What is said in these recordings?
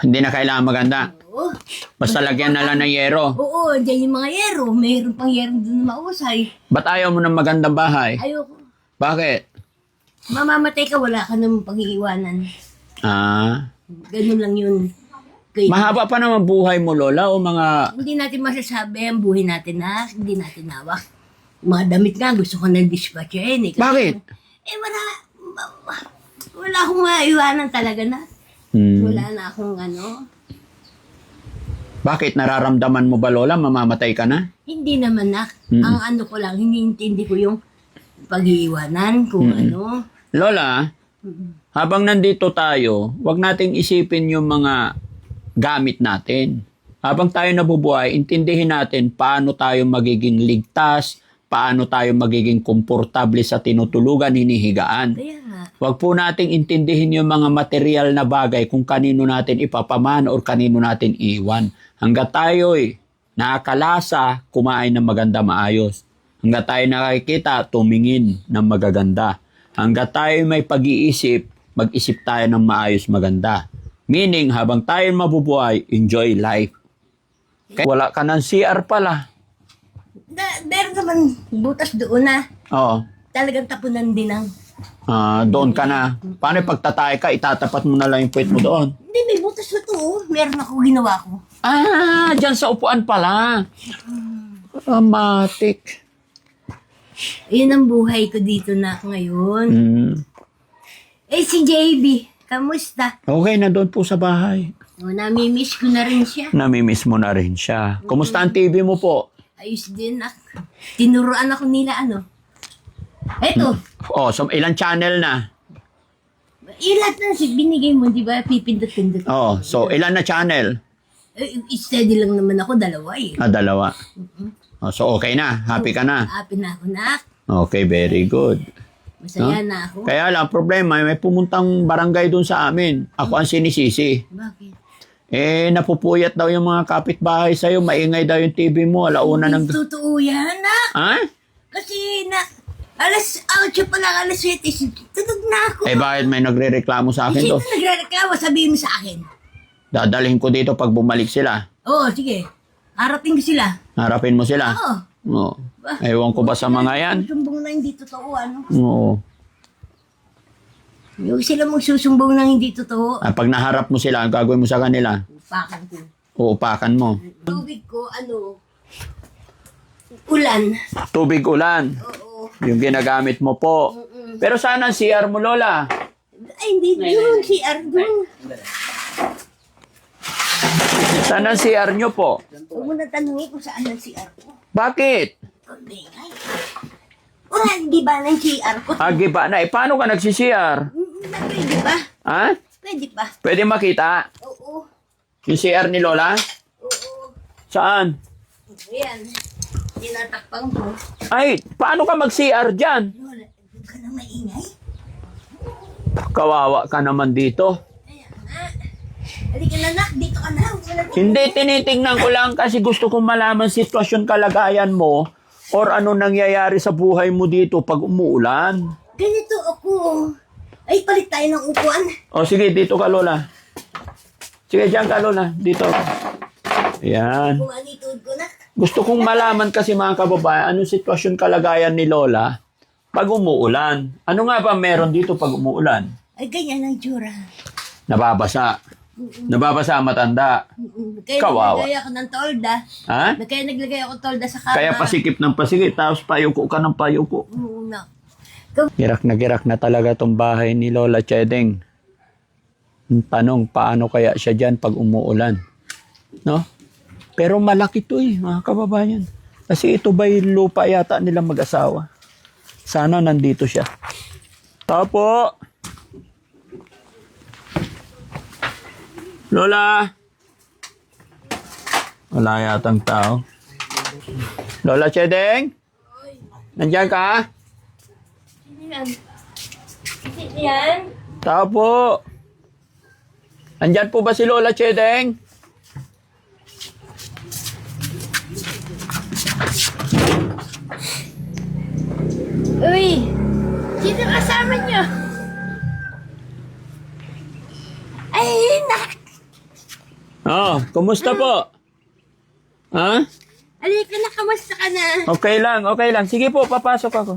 Hindi na kailangan maganda. Oo. Basta lagyan na lang ng yero. Oo, dyan yung mga yero. Mayroon pang yero doon na mausay. Ba't ayaw mo ng magandang bahay? Ayoko. Bakit? Mamamatay ka, wala ka namang pag-iiwanan. Ah, Ganun lang yun. Kaya, mahaba pa naman buhay mo, Lola, o mga... hindi natin masasabi ang buhay natin na hindi natin hawak. Mga damit nga, gusto ko ng dispatcherin. Eh. Bakit? Wala akong maiwanan talaga na. Wala na akong ano. Bakit? Nararamdaman mo ba, Lola, mamamatay ka na? Hindi naman na. Ang ano ko lang, hiniintindi ko yung pag-iiwanan kung ano. Lola, habang nandito tayo, wag nating isipin yung mga gamit natin. Habang tayo nabubuhay, intindihin natin paano tayo magiging ligtas, paano tayo magiging komportable sa tinutulugan, hinihigaan. Kaya nga. Wag po nating intindihin yung mga material na bagay kung kanino natin ipapamana o kanino natin iwan. Hanggat tayo'y nakakalasa, kumain ng maganda maayos. Hanggat tayo nakikita, tumingin ng magaganda. Hanggat tayo may pag-iisip, mag-isip tayo ng maayos maganda. Meaning, habang tayo mabubuhay, enjoy life. Kaya wala ka ng CR pala. Meron naman butas doon na. Oo. Talagang tapunan din ang... Doon ka na. Paano pagtatay ka, itatapat mo na lang yung puwet mo doon? Hindi, may butas na to. Oh. Meron ako ginawa ko. Dyan sa upuan pala. Matik. Yun ang buhay ko dito na ngayon. Si JB, kamusta? Okay na doon po sa bahay. Namimiss ko na rin siya. Namimiss mo na rin siya. Kumusta ang TV mo po? Ayos din. Tinuruan ako nila ano. Eto. So ilang channel na? Yung lahat na binigay mo, di ba? Pipindot-pindot. So ilan na channel? Steady lang naman ako, dalawa eh. Dalawa. So okay na? Happy ka na? Happy na ako, nak. Okay, very good. Masaya na ako. Kaya lang, problema, may pumuntang barangay doon sa amin. Ako ang sinisisi. Bakit? Napupuyat daw yung mga kapitbahay sa'yo. Maingay daw yung TV mo. Alauna ng... Totoo yan, nak. Ha? Kasi alas 8 pa lang, alas 7. Tutog na ako. Bakit may nagre-reklamo sa akin Sino to? nagre-reklamo? Sabihin mo sa akin. Dadalhin ko dito pag bumalik sila. Oo, sige. Harapin ko sila. Harapin mo sila. Oo. Ewan ko ba sa mga yan? Susumbong na hindi totoo, ano? Oo. Yung sila magsusumbong na hindi totoo, Pag naharap mo sila, ang gagawin mo sa kanila? upakan ko. Uupakan mo. Tubig ko, ulan. Tubig ulan. Oo. Yung ginagamit mo po. Pero sana ang CR mo, Lola. Ay, hindi doon, si Ardo. Sana ang CR nyo po. Huwag mo na tanongin kung saan ang CR ko. Bakit? Hindi, ay. Wala, di ba ng CR ko? Giba na. Paano ka nagsi-CR? Pwede ba? Ha? Pwede ba? Pwede makita? Oo. Yung CR ni Lola? Oo. Saan? Ayan. Tinatakpang ko. Ay, paano ka mag-CR dyan? Lola, huwag ka na maingay. Kawawa ka naman dito. Ayan na. Halika na, nak. Dito ka na. Hindi, tinitingnan ko lang kasi gusto kong malaman sitwasyon kalagayan mo or ano nangyayari sa buhay mo dito pag umuulan. Ganito ako. Ay, palit tayo ng upuan. Sige, dito ka, Lola. Sige, dyan ka, Lola. Dito ako. Ayan. Kung anitod ko na. Gusto kong malaman kasi mga kababayan, anong sitwasyon kalagayan ni Lola pag umuulan. Ano nga ba meron dito pag umuulan? Ay, ganyan ang tsura. Nababasa. Nababasa ang matanda. Kaya Kawawa. naglagay ako ng tolda. Ha? Kaya naglagay ako tolda sa kama. Kaya pasikip ng pasikip, tapos payuko ka ng payuko. Muna. Girak na talaga tong bahay ni Lola Chedeng. Ang tanong, paano kaya siya dyan pag umuulan? No? Pero malaki to mga kababayan. Kasi ito ba yung lupa yata nilang mag-asawa? Sana nandito siya. Tapo! Lola! Wala yatang tao. Lola Chedeng? Nandiyan ka? Yan. Yan. Tao po. Andyan po ba si Lola Chedeng? Uy, sino kasama niyo? Ay, nak. Oh, kumusta po? Ha? Halika na, kamusta ka na? Okay lang, okay lang. Sige po, papasok ako.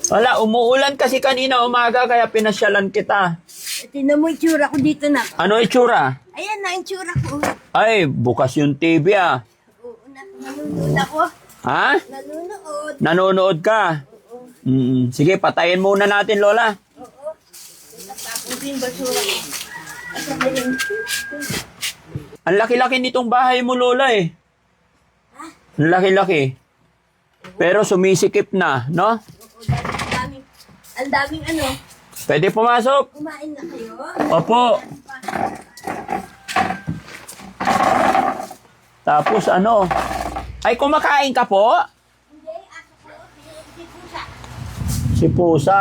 Wala, umuulan kasi kanina umaga kaya pinasyalan kita. Tingnan mo yung tsura ko dito na. Ano itsura? Ayan na yung tsura ko. Ay, bukas yung TV ah. Oo, nanonood ako. Ha? Nanonood. Nanonood ka? Sige, patayin muna natin, Lola. Oo. Tapos yung basura ko. At saka yung... Ang laki-laki nitong bahay mo, Lola eh. Ang laki-laki. Pero sumisikip na, no? Ang daming ano. Pwede pumasok? Kumain na kayo? Opo. Tapos ano? Ay, kumakain ka po? Hindi, aso ko. Si Pusa. Si Pusa.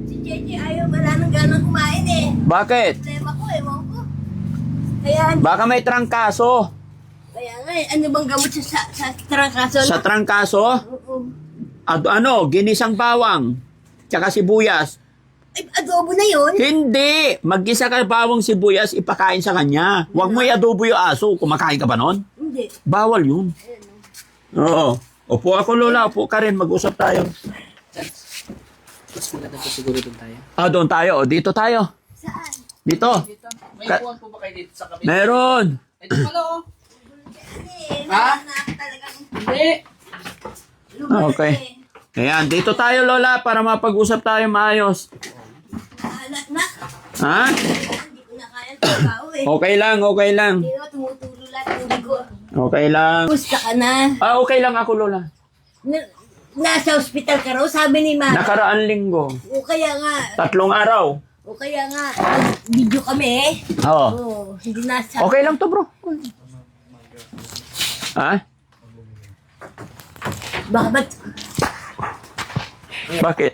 Si Jeje ayaw, wala nang ganang kumain eh. Bakit? Problema ko, ewan ko. Kaya, Baka may trangkaso. kaya nga eh, ano bang gamot sa trangkaso? Sa trangkaso? Oo. Ano, ginisang bawang. Tsaka sibuyas. Ay, adobo na yun? Hindi! Mag-gisa ka bawang sibuyas, ipakain sa kanya. Huwag mo i-adobo yung aso. Kumakain ka ba nun? Hindi. Bawal yun. Oo. Upo ako, Lola. Upo ka rin. Mag-usap tayo. Mas maganda po siguro doon tayo. Doon tayo. O, dito tayo. Saan? Dito. May Ka- upuan po ba kayo dito sa kabila? Meron. Ito pala oh. Wala na ako talagang Hindi. lumalas Okay. eh. Ayan, dito tayo, Lola, para mapag-usap tayo maayos. Alat na. Ha? Hindi ko na kaya trabaho eh. Okay lang, okay lang. Hindi ko tumutulo lahat ng ligo. Okay lang. Gusto ka na. Okay lang ako, Lola. Nasa ospital ka raw, sabi ni Ma. Nakaraan linggo. O kaya nga, 3 araw. o kaya nga, video kami eh. Oo. Oo, hindi nasa. Okay lang to, bro. Ha? Baka ba't Bakit?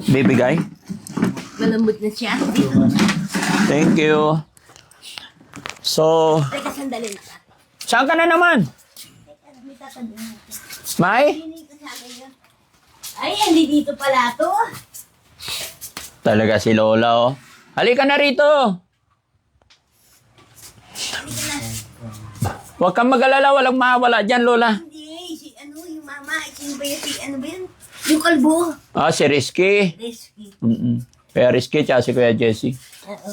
Bibigay? malambot na siya? Thank you. So, Teka, sandali na ka. saan ka na naman? Teka, may tatanungin natin. May? Hindi ko sa akin yun. Ay, hindi dito pala to. Talaga si Lola, oh. Halika na rito. Hindi ka na. Huwag kang mag-alala, walang mawala dyan, Lola. Hindi, si ano, yung mama, sino ba yun? Si ano ba yun? Yung kalbo. Si Rizky. Rescue. Kuya Rizky, tsaka si Kuya Jesse. Oo.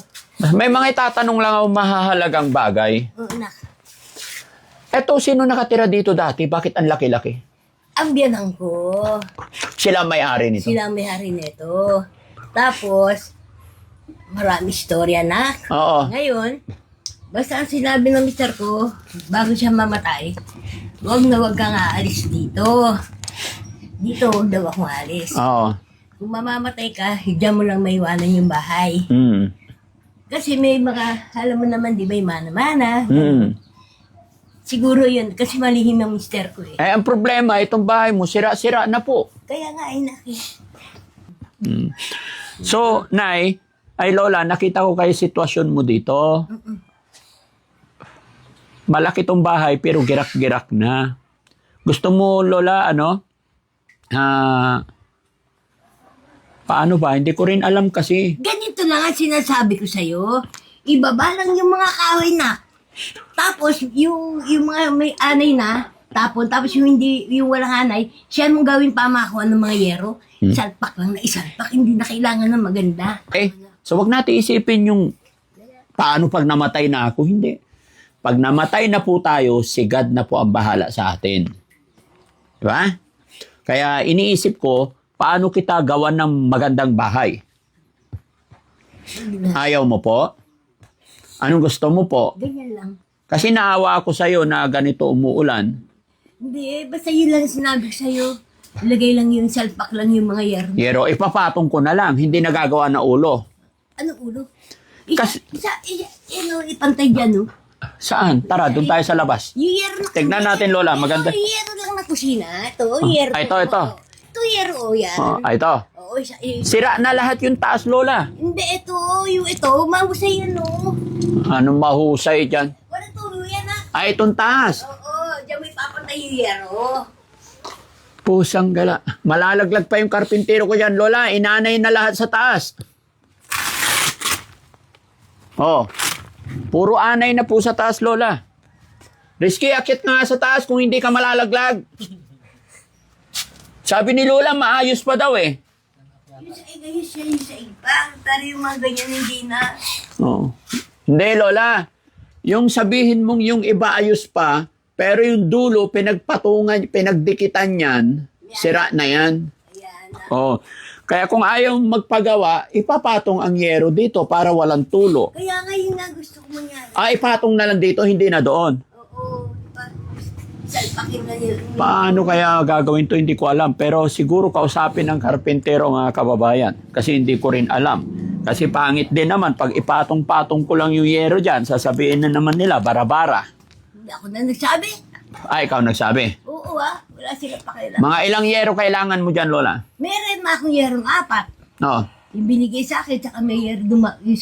May mga itatanong lang ako mahahalagang bagay. Oo, nak. Eto, sino nakatira dito dati? Bakit ang laki-laki? Ang biyanang ko. Sila ang may-ari nito. Sila ang may-hari nito. Tapos, marami istorya, nak. Oo. Ngayon, basta ang sinabi ng mister ko, bago siya mamatay, huwag na huwag kang aalis dito. Dito huwag daw ako aalis. Oo. Kung mamamatay ka, diyan mo lang maiwanan yung bahay. Mm. Kasi may mga, alam mo naman, di ba, yung mana-mana. Mm. Siguro yun, kasi malihim ang mister ko eh. Ang problema, itong bahay mo, sira-sira na po. Kaya nga, ay naki. So, Nay, ay Lola, nakita ko kayo sitwasyon mo dito. Malaki tong bahay, pero girak-girak na. Gusto mo, Lola, paano ba? Hindi ko rin alam kasi. Ganito lang ang sinasabi ko sa'yo. Ibaba lang yung mga kahoy na. Tapos, yung mga may anay na, tapos yung hindi, yung walang anay, siya mong gawin pamakuan ng mga yero. Salpak lang na isalpak, hindi na kailangan ng maganda. Okay? So, wag natin isipin yung paano pag namatay na ako. Hindi. Pag namatay na po tayo, si God na po ang bahala sa atin. Di ba? Kaya iniisip ko, paano kita gawan ng magandang bahay? Ayaw mo po? Anong gusto mo po? Ganyan lang. Kasi naawa ako sa'yo na ganito umuulan. Hindi, basta yun lang sinabi ko sa'yo. Ilagay lang yung salpak lang yung mga yero. Pero ipapatong ko na lang, hindi nagagawa na ulo. Anong ulo? Kasi- Ipantay dyan, no? Saan? Tara, doon tayo sa labas. Yung yero na Tignan natin, Lola, maganda. Yung yero lang na kusina. Ito, yero. Ito. Ito, yero, yan. Ito. Oo, Sira na lahat yung taas, Lola. hindi, ito, mahusay yan, no? Anong mahusay dyan? Walang tulo yan, ha? Itong taas. Oo, dyan may papantay yung yero. Pusang gala. Malalaglag pa yung karpintero ko dyan, Lola. Inanay na lahat sa taas. Oh. Puro anay na po sa taas, Lola. Risky, akit nga sa taas kung hindi ka malalaglag. Sabi ni Lola, maayos pa daw eh. Yung sa iba, yung sa iba. Pero yung mga ganyan hindi na. Oo. Hindi, Lola. Yung sabihin mong yung iba ayos pa, pero yung dulo, pinagpatungan, pinagdikitan yan, sira na yan. Ayan. Oo. Kaya kung ayaw magpagawa, ipapatong ang yero dito para walang tulo. Kaya ngayon na gusto ko mangyari. Ipatong na lang dito, hindi na doon. Oo. Salpakin na yun. Paano kaya gagawin to, hindi ko alam. Pero siguro kausapin ng karpintero mga kababayan. Kasi hindi ko rin alam. Kasi pangit din naman, pag ipatong-patong ko lang yung yero dyan, sasabihin na naman nila, bara-bara. Hindi ako na nagsabi. Ikaw nagsabi. Oo wala sila pakialam. Mga ilang yero kailangan mo dyan, Lola? Meron na akong yerong 4. No. Yung binigay sa akin, tsaka may yung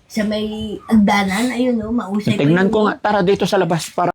sa may agdanan, ayun mausay. Tignan ko nga. Tara dito sa labas para